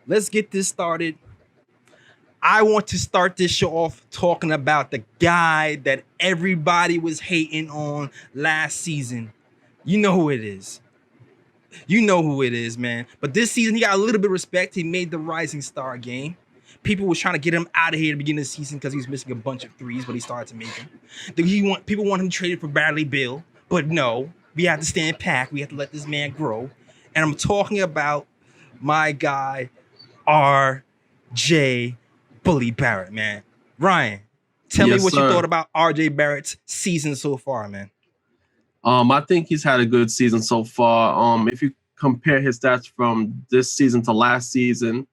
let's get this started. I want to start this show off talking about the guy that everybody was hating on last season. You know who it is. You know who it is, man. But this season, he got a little bit of respect. He made the Rising Star game. People was trying to get him out of here at the beginning of the season because he was missing a bunch of threes, but he started to make them. People want him traded for Bradley Beal, but no, we have to stand pat. We have to let this man grow. And I'm talking about my guy, RJ Bully Barrett, man. Ryan, tell me Yes, what you sir. thought about RJ Barrett's season so far, man. I think he's had a good season so far. If you compare his stats from this season to last season,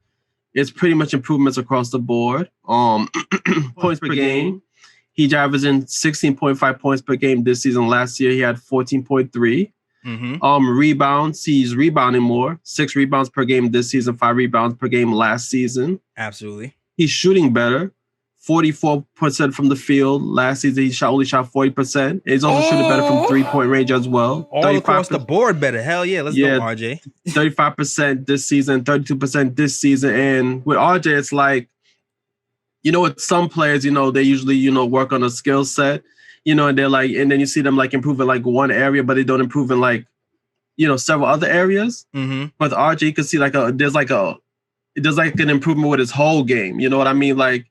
it's pretty much improvements across the board. Points per game. He's averaging 16.5 points per game this season. Last year, he had 14.3. Rebounds, he's rebounding more. 6 rebounds per game this season, 5 rebounds per game last season. Absolutely. He's shooting better. 44% from the field. Last season, he only shot 40%. He's also shooting better from 3-point range as well. All across the board better. Hell yeah. Let's go, RJ. 35% this season, 32% this season. And with RJ, it's like, with some players, they usually, work on a skill set, and they're like, and then you see them like improve in like one area, but they don't improve in like, several other areas. But RJ, you can see there's an improvement with his whole game. You know what I mean? Like,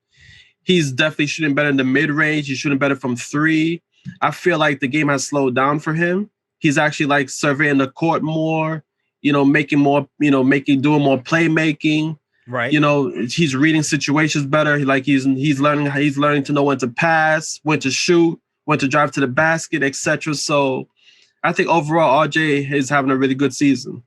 he's definitely shooting better in the mid-range. He's shooting better from 3. I feel like the game has slowed down for him. He's actually like surveying the court more, making more, doing more playmaking. Right. He's reading situations better. He's learning to know when to pass, when to shoot, when to drive to the basket, etc. So I think overall RJ is having a really good season.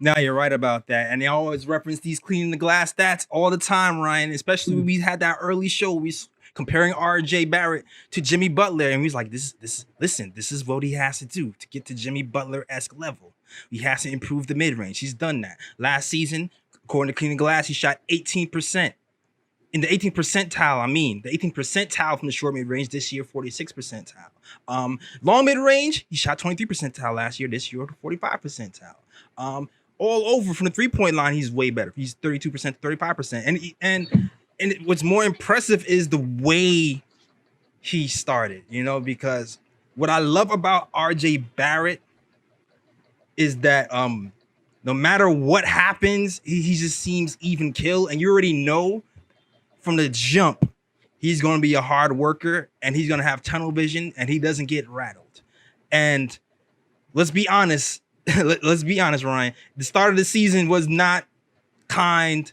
Now you're right about that. And they always reference these cleaning the glass stats all the time, Ryan, especially when we had that early show. We comparing RJ Barrett to Jimmy Butler. And we was like, this is what he has to do to get to Jimmy Butler-esque level. He has to improve the mid-range. He's done that. Last season, according to Cleaning the Glass, he shot 18%. In the 18th percentile, the 18th percentile from the short mid-range this year, 46 percentile. Long mid-range, he shot 23 percentile last year. This year, 45 percentile. All over from the 3-point line, he's way better. He's 32%, 35%. And what's more impressive is the way he started, because what I love about RJ Barrett is that no matter what happens, he just seems even kill. And you already know from the jump, he's going to be a hard worker and he's going to have tunnel vision and he doesn't get rattled. And let's be honest, Ryan. The start of the season was not kind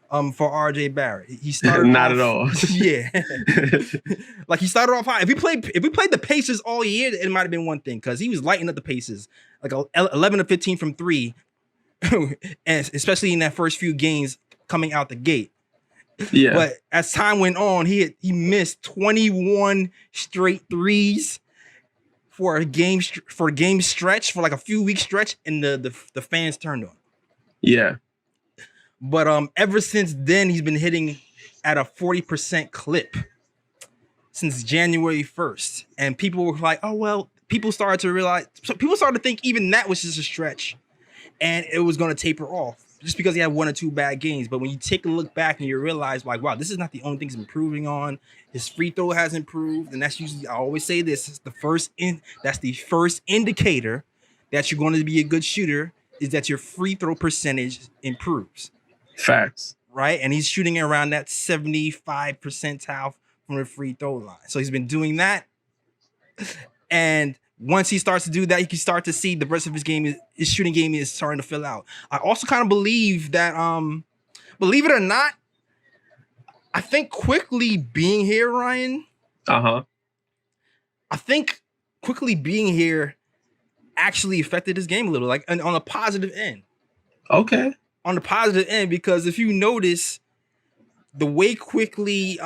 for RJ Barrett. He started not at all. Yeah. Like he started off high. If we played the Pacers all year, it might have been one thing because he was lighting up the Pacers like 11 to 15 from 3, and especially in that first few games coming out the gate. Yeah. But as time went on, he missed 21 straight threes for a game stretch, for like a few week stretch, and the fans turned on. Yeah. But ever since then, he's been hitting at a 40% clip since January 1st. And people were like, oh, well, people started to think even that was just a stretch and it was going to taper off just because he had 1 or 2 bad games. But when you take a look back and you realize, like, wow, this is not the only thing he's improving on. His free throw has improved. And that's usually, I always say this, is that's the first indicator that you're going to be a good shooter, is that your free throw percentage improves. Facts. Right? And he's shooting around that 75 percentile from the free throw line. So he's been doing that. And once he starts to do that, you can start to see the rest of his game, his shooting game is starting to fill out. I also kind of believe that, believe it or not, I think quickly being here, Ryan. I think quickly being here actually affected his game a little, like on a positive end. Okay. On the positive end, because if you notice the way quickly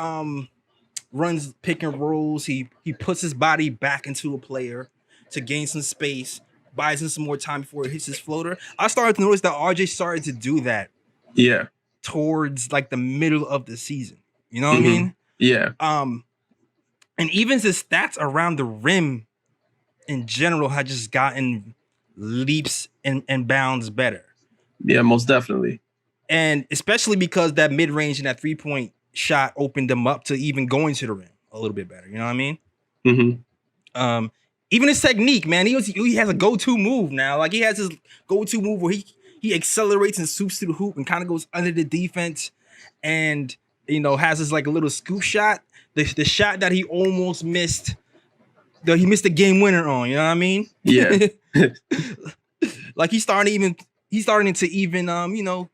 runs pick and rolls, he puts his body back into a player to gain some space, buys him some more time before he hits his floater. I started to notice that RJ started to do that. Yeah. Towards like the middle of the season. You know what I mean? Yeah. And even his stats around the rim in general had just gotten leaps and bounds better. Yeah, most definitely. And especially because that mid range and that 3-point shot opened him up to even going to the rim a little bit better. You know what I mean? Mm-hmm. Even his technique, man, he has a go-to move now. Like he has his go-to move where he accelerates and swoops to the hoop and kind of goes under the defense, and has his like a little scoop shot. The shot that he almost missed, he missed the game winner on. You know what I mean? Yeah. Like he's starting to even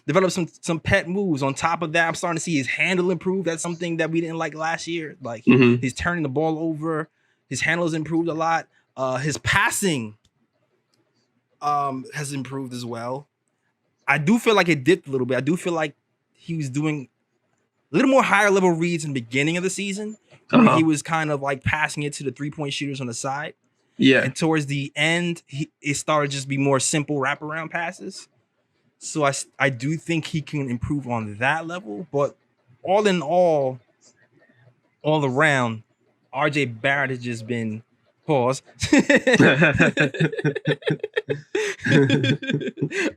develop some pet moves. On top of that, I'm starting to see his handle improve. That's something that we didn't like last year. Like he's turning the ball over. His handle has improved a lot. His passing has improved as well. I do feel like it dipped a little bit. I do feel like he was doing a little more higher level reads in the beginning of the season. He was kind of like passing it to the 3-point shooters on the side. Yeah. And towards the end, it started to just be more simple wraparound passes. So I do think he can improve on that level. But all in all around, RJ Barrett has just been pause.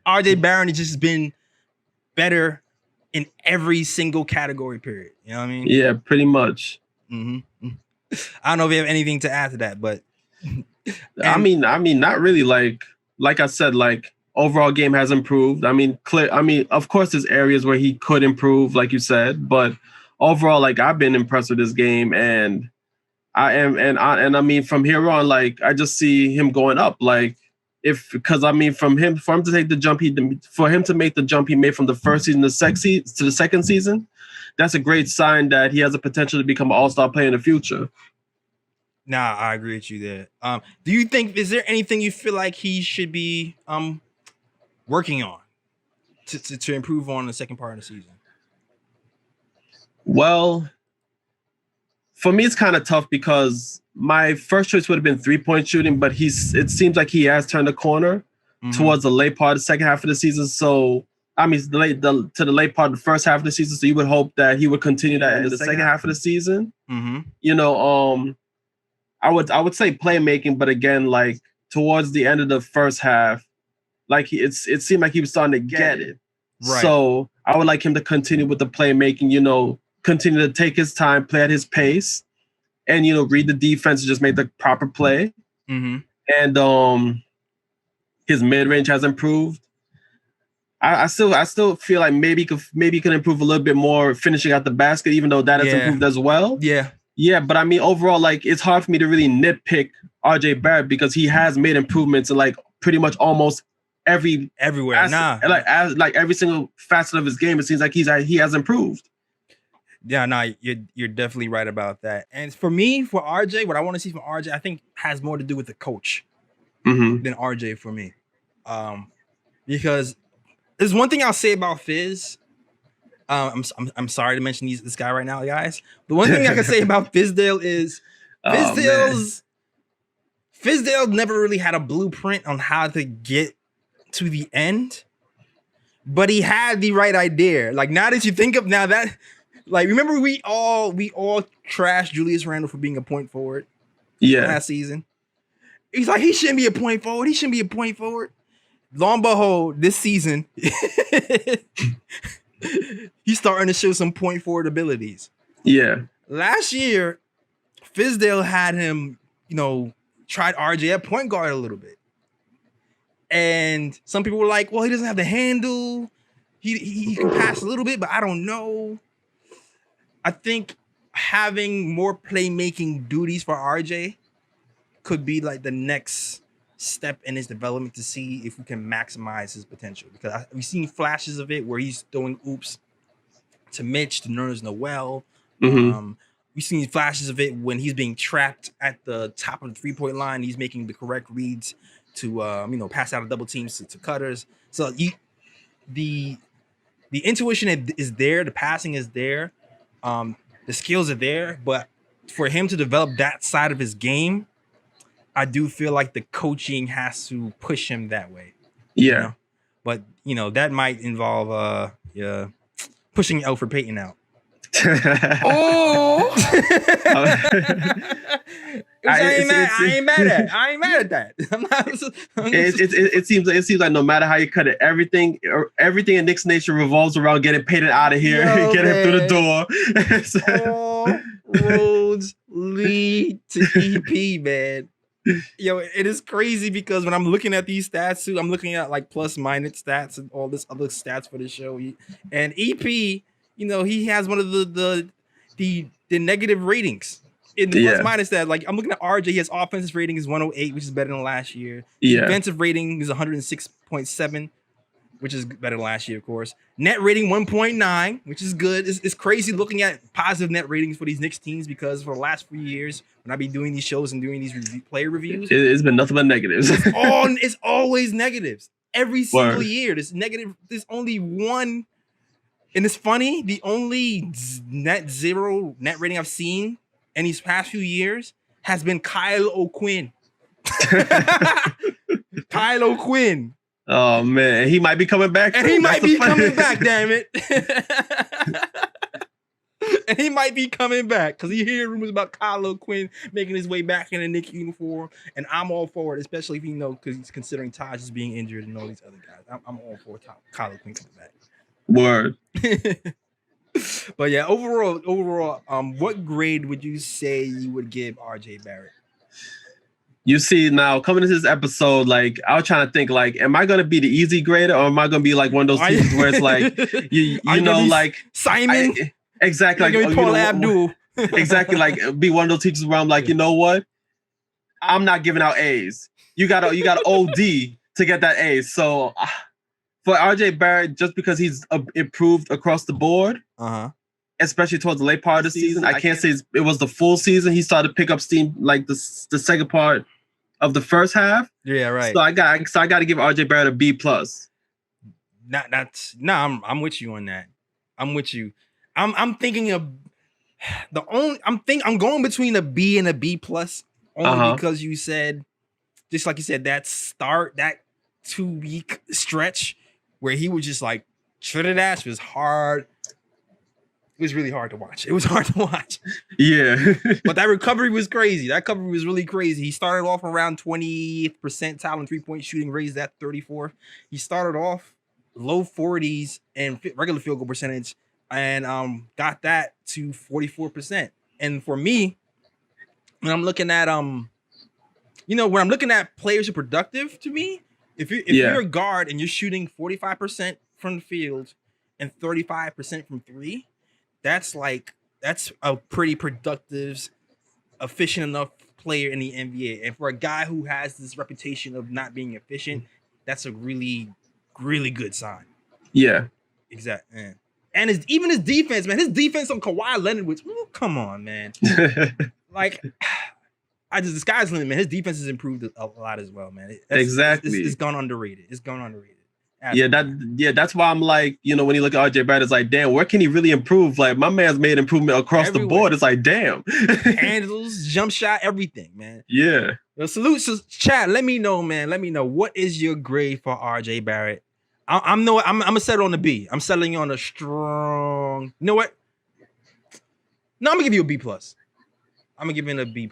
RJ Barrett has just been better in every single category, period. You know what I mean? Yeah, pretty much. Mm-hmm. I don't know if you have anything to add to that, but I mean, not really. Like I said, like overall game has improved. I mean, of course, there's areas where he could improve, like you said, but overall, like I've been impressed with this game, and I mean, from here on, like I just see him going up. Like because I mean, for him to take the jump, for him to make the jump he made from the first season to the second season, that's a great sign that he has the potential to become an all-star player in the future. Nah, I agree with you there. Do you think, is there anything you feel like he should be working on to improve on the second part of the season? Well, for me, it's kind of tough because my first choice would have been 3-point shooting, but it seems like he has turned a corner towards the late part of the second half of the season. So, I mean, to the late part of the first half of the season. So you would hope that he would continue that in the second half of the season. I would say playmaking, but again, like towards the end of the first half, like it seemed like he was starting to get it. Right. So I would like him to continue with the playmaking, continue to take his time, play at his pace, and read the defense and just make the proper play. And his mid range has improved. I still feel like maybe he could improve a little bit more finishing at the basket, even though that has improved as well. Yeah, but I mean overall, like it's hard for me to really nitpick RJ Barrett because he has made improvements in like pretty much almost everywhere. Like every single facet of his game, it seems like he has improved. Yeah, no, you're definitely right about that. And for me, for RJ, what I want to see from RJ, I think has more to do with the coach than RJ for me. Because there's one thing I'll say about Fizz. I'm sorry to mention this guy right now, guys. The one thing I can say about Fizdale is Fizdale never really had a blueprint on how to get to the end, but he had the right idea. Like now that you think of that, like remember we all trashed Julius Randle for being a point forward. Last season. He's like, he shouldn't be a point forward. He shouldn't be a point forward. Lo and behold, this season, he's starting to show some point forward abilities. Yeah. Last year, Fizdale had him, tried RJ at point guard a little bit. And some people were like, well, he doesn't have the handle. He can pass a little bit, but I don't know. I think having more playmaking duties for RJ could be like the next step in his development to see if we can maximize his potential. Because we've seen flashes of it where he's throwing oops to Mitch, to Nerlens Noel. We've seen flashes of it when he's being trapped at the top of the 3-point line. He's making the correct reads to pass out of double teams to cutters. So the intuition is there, the passing is there, the skills are there, but for him to develop that side of his game, I do feel like the coaching has to push him that way. Yeah. But that might involve pushing Elfrid Payton out. Oh, I ain't mad at that. It seems like no matter how you cut it, everything in Knicks Nation revolves around getting Payton out of here, get him through the door. All roads lead to EP, man. Yo, it is crazy because when I'm looking at these stats too, I'm looking at like plus minus stats and all this other stats for the show. And EP, he has one of the negative ratings in the plus minus stat. Like I'm looking at RJ, his offensive rating is 108, which is better than last year. Defensive rating is 106.7, which is better than last year, of course. Net rating 1.9, which is good. It's crazy looking at positive net ratings for these Knicks teams because for the last few years, when I be doing these shows and doing these player reviews, it's been nothing but negatives. It's always negatives. Every single year, there's negative. There's only one, and it's funny. The only net zero net rating I've seen in these past few years has been Kyle O'Quinn. Kyle O'Quinn. Oh man, he might be coming back. And he might be coming back, damn it. And he might be coming back because you hear rumors about Kyle O'Quinn making his way back in a Knicks uniform, and I'm all for it, especially if because he's considering Taj is being injured and all these other guys. I'm all for Kyle O'Quinn coming back. Word. But yeah, overall, what grade would you say you would give RJ Barrett? You see, now coming into this episode, like I was trying to think, like, am I gonna be the easy grader or am I gonna be like one of those people where it's like you know, like Simon? Exactly, like Paul Abdul. Exactly, like be one of those teachers where I'm like, you know what? I'm not giving out A's. You got OD to get that A. So for RJ Barrett, just because he's improved across the board, especially towards the late part of the season, I can't say it was the full season. He started to pick up steam like the second part of the first half. Yeah, right. So I got to give RJ Barrett a B+. I'm with you on that. I'm with you. I'm thinking of I'm going between a B and a B+ only because you said, just like you said, that 2-week stretch where he was just like shredded ass was hard. It was really hard to watch. It was hard to watch. Yeah. But that recovery was crazy. That recovery was really crazy. He started off around 20th percentile in three-point shooting, raised that 34th. He started off low 40s and regular field goal percentage and got that to 44%. And for me, when I'm looking at when I'm looking at players who are productive to me, if you're a guard and you're shooting 45% from the field and 35% from three, that's a pretty productive, efficient enough player in the NBA. And for a guy who has this reputation of not being efficient, that's a really, really good sign. Yeah. Exactly. And even his defense, man. His defense on Kawhi Leonard was, come on, man. Like, the sky's the limit, man. His defense has improved a lot as well, man. Exactly. It's gone underrated. Absolutely. That's why I'm like, when you look at RJ Barrett, it's like, damn, where can he really improve? Like, my man's made improvement across the board. It's like, damn. Handles, jump shot, everything, man. Yeah. Well, salute, chat. Let me know, man. Let me know, what is your grade for RJ Barrett? I'm gonna settle on a B. I'm settling on a strong. You know what? No, I'm gonna give you a B+. I'm gonna give him a B+.